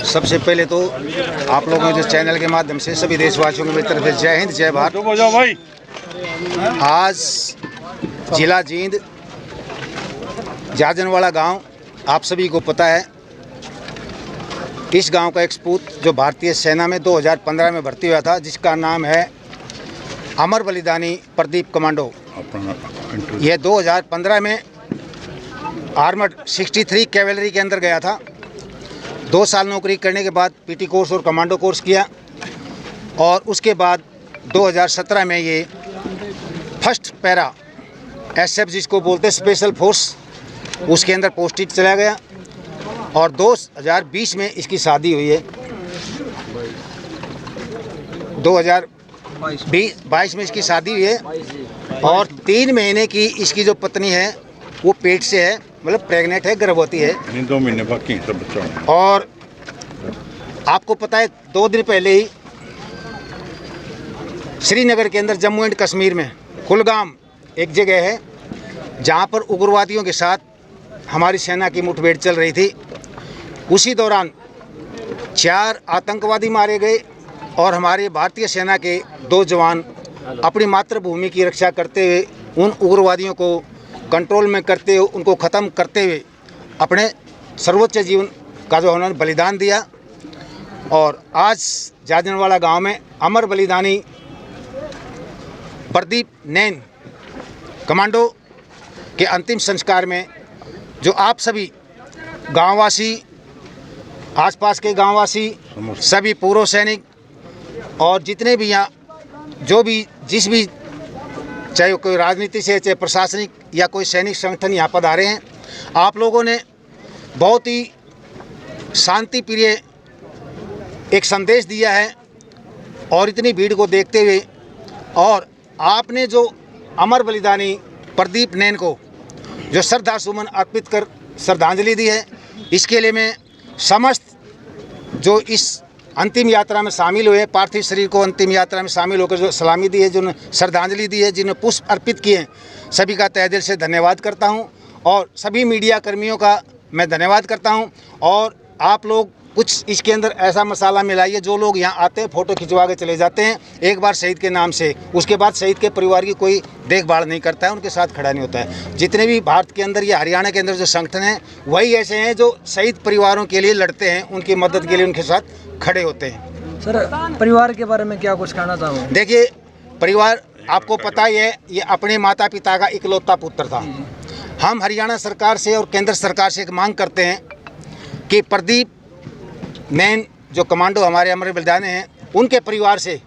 सबसे पहले तो आप लोगों के चैनल के माध्यम से सभी देशवासियों की तरफ से जय हिंद जय भारत। आज जिला जींद जाजनवाड़ा गांव, आप सभी को पता है, इस गांव का एक सपूत जो भारतीय सेना में 2015 में भर्ती हुआ था, जिसका नाम है अमर बलिदानी प्रदीप कमांडो। यह 2015 में आर्मर्ड 63 कैवेलरी के अंदर गया था। 2 साल नौकरी करने के बाद पीटी कोर्स और कमांडो कोर्स किया और उसके बाद 2017 में ये फर्स्ट पैरा SF जिसको बोलते हैं स्पेशल फोर्स, उसके अंदर पोस्टेड चला गया और 2020 में इसकी शादी हुई है। 2022 में इसकी शादी हुई है और 3 महीने की इसकी जो पत्नी है वो पेट से है, मतलब प्रेग्नेंट है, गर्भवती है। 2 महीने बाकी सब बच्चा। और आपको पता है 2 दिन पहले ही श्रीनगर के अंदर जम्मू एंड कश्मीर में कुलगाम एक जगह है जहां पर उग्रवादियों के साथ हमारी सेना की मुठभेड़ चल रही थी। उसी दौरान 4 आतंकवादी मारे गए और हमारे भारतीय सेना के 2 जवान अपनी मातृभूमि की रक्षा करते हुए, उन उग्रवादियों को कंट्रोल में करते हुए, उनको ख़त्म करते हुए अपने सर्वोच्च जीवन का जो उन्होंने बलिदान दिया। और आज जाजनवाड़ा गांव में अमर बलिदानी प्रदीप नैन कमांडो के अंतिम संस्कार में जो आप सभी गांववासी, आसपास के गांववासी, सभी पूर्व सैनिक और जितने भी यहाँ जिस भी चाहे कोई राजनीति से, चाहे प्रशासनिक या कोई सैनिक संगठन यहाँ पधारे हैं, आप लोगों ने बहुत ही शांति प्रिय एक संदेश दिया है। और इतनी भीड़ को देखते हुए और आपने जो अमर बलिदानी प्रदीप नैन को जो श्रद्धा सुमन अर्पित कर श्रद्धांजलि दी है, इसके लिए मैं समस्त जो इस अंतिम यात्रा में शामिल हुए, पार्थिव शरीर को अंतिम यात्रा में शामिल होकर जो सलामी दी है, जो श्रद्धांजलि दी है, जिन्हें पुष्प अर्पित किए हैं, सभी का तहे दिल से धन्यवाद करता हूं। और सभी मीडिया कर्मियों का मैं धन्यवाद करता हूं। और आप लोग कुछ इसके अंदर ऐसा मसाला मिलाइए, जो लोग यहाँ आते हैं फ़ोटो खिंचवा के चले जाते हैं एक बार शहीद के नाम से, उसके बाद शहीद के परिवार की कोई देखभाल नहीं करता है, उनके साथ खड़ा नहीं होता है। जितने भी भारत के अंदर या हरियाणा के अंदर जो संगठन हैं, वही ऐसे हैं जो शहीद परिवारों के लिए लड़ते हैं, उनकी मदद के लिए उनके साथ खड़े होते हैं। सर, परिवार के बारे में क्या कुछ कहना चाहूँ? देखिए, परिवार आपको पता ही है, ये अपने माता पिता का इकलौता पुत्र था। हम हरियाणा सरकार से और केंद्र सरकार से एक मांग करते हैं कि प्रदीप नैन जो कमांडो हमारे अमर बलिदानी हैं, उनके परिवार से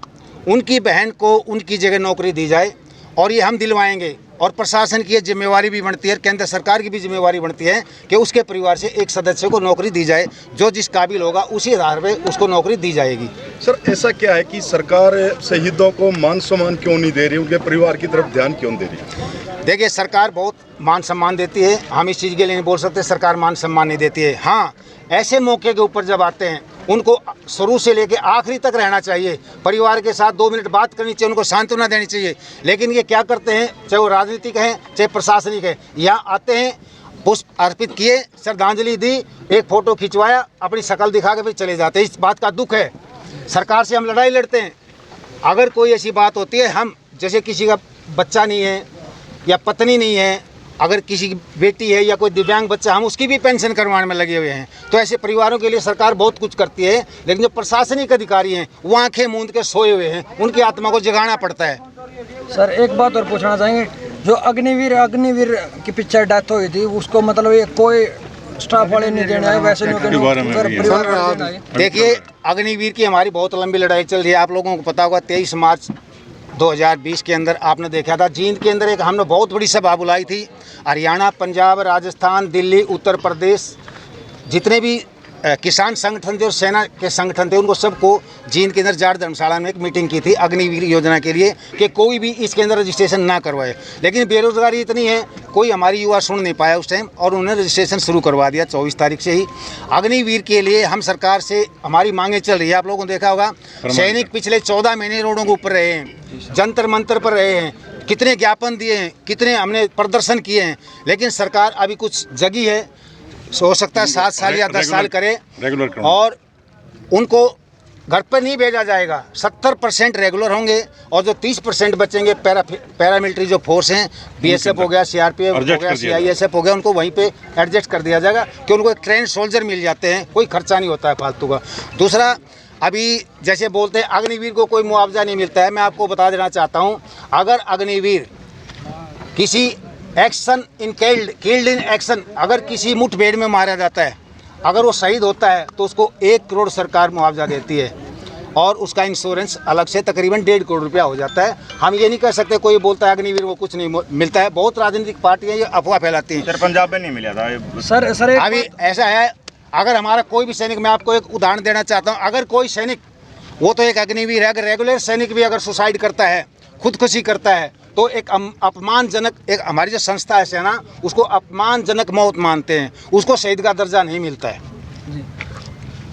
उनकी बहन को उनकी जगह नौकरी दी जाए और ये हम दिलवाएंगे। और प्रशासन की जिम्मेवारी भी बनती है, केंद्र सरकार की भी जिम्मेवारी बनती है कि उसके परिवार से एक सदस्य को नौकरी दी जाए, जो जिस काबिल होगा उसी आधार पर उसको नौकरी दी जाएगी। सर, ऐसा क्या है कि सरकार शहीदों को मान सम्मान क्यों नहीं दे रही, उनके परिवार की तरफ ध्यान क्यों दे रही? देखिए, सरकार बहुत मान सम्मान देती है, हम इस चीज़ के लिए नहीं बोल सकते सरकार मान सम्मान नहीं देती है। हाँ, ऐसे मौके के ऊपर जब आते हैं, उनको शुरू से लेकर आखिरी तक रहना चाहिए, परिवार के साथ 2 मिनट बात करनी चाहिए, उनको सांत्वना देनी चाहिए। लेकिन ये क्या करते हैं, चाहे वो राजनीतिक हैं चाहे प्रशासनिक है, यहाँ आते हैं, पुष्प अर्पित किए, श्रद्धांजलि दी, एक फ़ोटो खिंचवाया, अपनी शक्ल दिखा के फिर चले जाते हैं। इस बात का दुख है। सरकार से हम लड़ाई लड़ते हैं। अगर कोई ऐसी बात होती है, हम जैसे किसी का बच्चा नहीं है या पत्नी नहीं है, अगर किसी की बेटी है या कोई दिव्यांग बच्चा, हम उसकी भी पेंशन करवाने में लगे हुए हैं। तो ऐसे परिवारों के लिए सरकार बहुत कुछ करती है, लेकिन जो प्रशासनिक अधिकारी हैं वो आंखें मूंद के सोए हुए हैं, उनकी आत्मा को जगाना पड़ता है। सर, एक बात और पूछना चाहेंगे, जो अग्निवीर की पिक्चर डेथ हुई थी, उसको मतलब ये कोई स्टाफ वाले नहीं देना है, वैसे देखिए, अग्निवीर की हमारी बहुत लंबी लड़ाई चल रही है। आप लोगों को पता होगा 23 मार्च 2020 के अंदर आपने देखा था, जींद के अंदर एक हमने बहुत बड़ी सभा बुलाई थी। हरियाणा, पंजाब, राजस्थान, दिल्ली, उत्तर प्रदेश, जितने भी किसान संगठन थे और सेना के संगठन थे, उनको सबको जींद के अंदर जाट धर्मशाला में एक मीटिंग की थी अग्निवीर योजना के लिए कि कोई भी इसके अंदर रजिस्ट्रेशन ना करवाए। लेकिन बेरोजगारी इतनी है, कोई हमारी युवा सुन नहीं पाया उस टाइम और उन्होंने रजिस्ट्रेशन शुरू करवा दिया 24 तारीख से ही। अग्निवीर के लिए हम सरकार से हमारी मांगें चल रही है। आप लोगों ने देखा होगा, सैनिक पिछले 14 महीने रोडों के ऊपर रहे हैं, जंतर मंतर पर रहे हैं, कितने ज्ञापन दिए हैं, कितने हमने प्रदर्शन किए हैं, लेकिन सरकार अभी कुछ जगी है। हो सकता है 7 साल या 10 साल करे और उनको घर पर नहीं भेजा जाएगा। 70% रेगुलर होंगे और जो 30% बचेंगे पैरामिलिट्री जो फोर्स हैं, बीएसएफ हो गया, सीआरपीएफ हो गया, सीआईएसएफ हो गया, उनको वहीं पे एडजस्ट कर दिया जाएगा कि उनको एक ट्रेन सोल्जर मिल जाते हैं, कोई खर्चा नहीं होता है फालतू का। दूसरा, अभी जैसे बोलते हैं अग्निवीर को कोई मुआवजा नहीं मिलता है, मैं आपको बता देना चाहता हूँ, अगर अग्निवीर किसी action in killed in action, अगर किसी मुठभेड़ में मारा जाता है, अगर वो शहीद होता है तो उसको 1 करोड़ सरकार मुआवजा देती है और उसका इंश्योरेंस अलग से तकरीबन 1.5 करोड़ रुपया हो जाता है। हम ये नहीं कह सकते कोई बोलता है अग्निवीर को कुछ नहीं मिलता है। बहुत राजनीतिक पार्टियां ये अफवाह फैलाती हैं। सर पंजाब में नहीं मिला था सर अभी ऐसा है, अगर हमारा कोई भी सैनिक, मैं आपको एक उदाहरण देना चाहता हूँ, अगर कोई सैनिक, वो तो एक अग्निवीर है, अगर रेगुलर सैनिक भी अगर सुसाइड करता है, खुदकुशी करता है, तो एक अपमानजनक, एक हमारी जो संस्था है सेना, उसको अपमानजनक मौत मानते हैं, उसको शहीद का दर्जा नहीं मिलता है।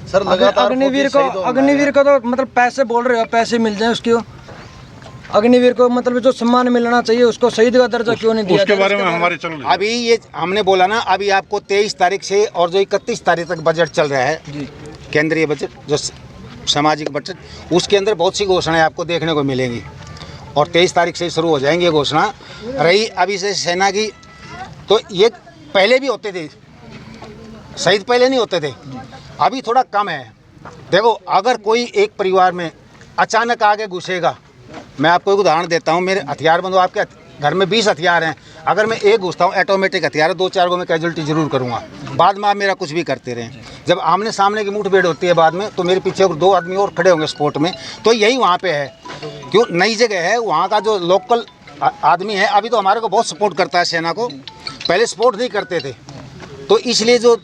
सर लगातार अग्निवीर को तो मतलब पैसे बोल रहे हो, पैसे मिल जाए उसको, अग्निवीर को मतलब जो सम्मान मिलना चाहिए उसको शहीद का दर्जा क्यों नहीं दिया? उसके बारे में हमारे चल रही अभी ये हमने बोला ना, अभी आपको 23 तारीख से और जो 31 तारीख तक बजट चल रहा है, केंद्रीय बजट जो सामाजिक बजट, उसके अंदर बहुत सी घोषणाएं आपको देखने को मिलेंगी और 23 तारीख से शुरू हो जाएंगी ये घोषणा। रही अभी से सेना की, तो ये पहले भी होते थे, शहीद पहले नहीं होते थे, अभी थोड़ा कम है। देखो, अगर कोई एक परिवार में अचानक आगे घुसेगा, मैं आपको एक उदाहरण देता हूँ, मेरे हथियारबंद, आपके घर में 20 हथियार हैं, अगर मैं एक घुसता हूँ, ऑटोमेटिक हथियार है, 2-4 को मैं कैजुअलिटी जरूर करूँगा, बाद में आप मेरा कुछ भी करते रहें। जब आमने सामने की मुठभेड़ होती है बाद में, तो मेरे पीछे 2 आदमी और खड़े होंगे स्पोर्ट में, तो यही वहाँ पे है। क्यों? नई जगह है, वहाँ का जो लोकल आदमी है, अभी तो हमारे को बहुत सपोर्ट करता है सेना को, पहले सपोर्ट नहीं करते थे, तो इसलिए जो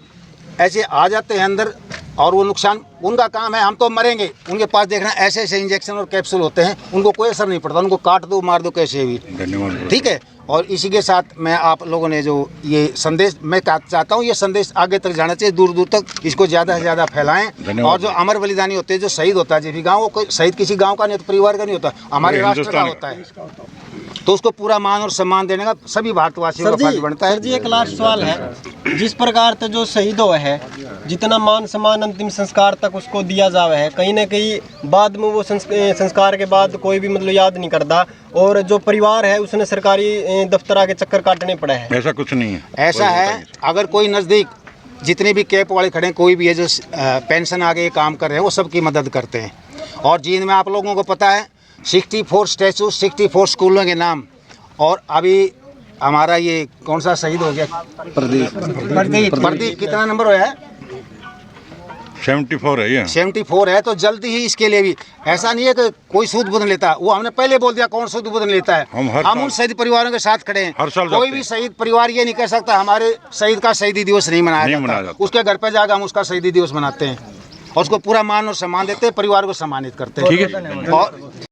ऐसे आ जाते हैं अंदर और वो नुकसान उनका काम है, हम तो मरेंगे, उनके पास देखना ऐसे ऐसे इंजेक्शन और कैप्सूल होते हैं, उनको कोई असर नहीं पड़ता, उनको काट दो मार दो कैसे भी। धन्यवाद। ठीक है, और इसी के साथ मैं आप लोगों ने जो ये संदेश, मैं चाहता हूँ ये संदेश आगे तक जाना चाहिए, दूर दूर तक इसको ज़्यादा से ज़्यादा फैलाएं। और जो अमर बलिदानी होते हैं, जो शहीद होता है, जिस गाँव, कोई शहीद किसी गाँव का नहीं होता, परिवार का नहीं होता, हमारे राष्ट्र का होता है, तो उसको पूरा मान और सम्मान देने का सभी भारतवासियों का फर्ज बनता है। सर जी, एक लास्ट सवाल है, जिस प्रकार से जो शहीद हुए हैं, जितना मान सम्मान अंतिम संस्कार तक उसको दिया जावे है, कहीं ना कहीं बाद में वो संस्कार के बाद कोई भी मतलब याद नहीं करता, और जो परिवार है उसने सरकारी दफ्तर के चक्कर काटने पड़े हैं। ऐसा कुछ नहीं है। ऐसा है, अगर कोई नज़दीक जितने भी कैप वाले खड़े हैं, कोई भी है जो पेंशन आगे काम कर रहे हैं, वो सबकी मदद करते हैं। और जींद में आप लोगों को पता है 64 स्टैचू, 64 स्कूलों के नाम, और अभी हमारा ये कौन सा शहीद हो गया, प्रदीप कितना नंबर होया है? 74 है ये। 74 है, तो जल्दी ही इसके लिए भी, ऐसा नहीं है कि कोई सूद बुदन लेता, वो हमने पहले बोल दिया कौन सूद बुदन लेता है। हम उन शहीद परिवारों के साथ खड़े हैं। हर साल कोई भी शहीद परिवार ये नहीं कह सकता हमारे शहीद का शहीदी दिवस नहीं मनाया जाता। उसके घर पे जाकर हम उसका शहीदी दिवस मनाते हैं और उसको पूरा मान और सम्मान देते हैं, परिवार को सम्मानित करते हैं। ठीक है। और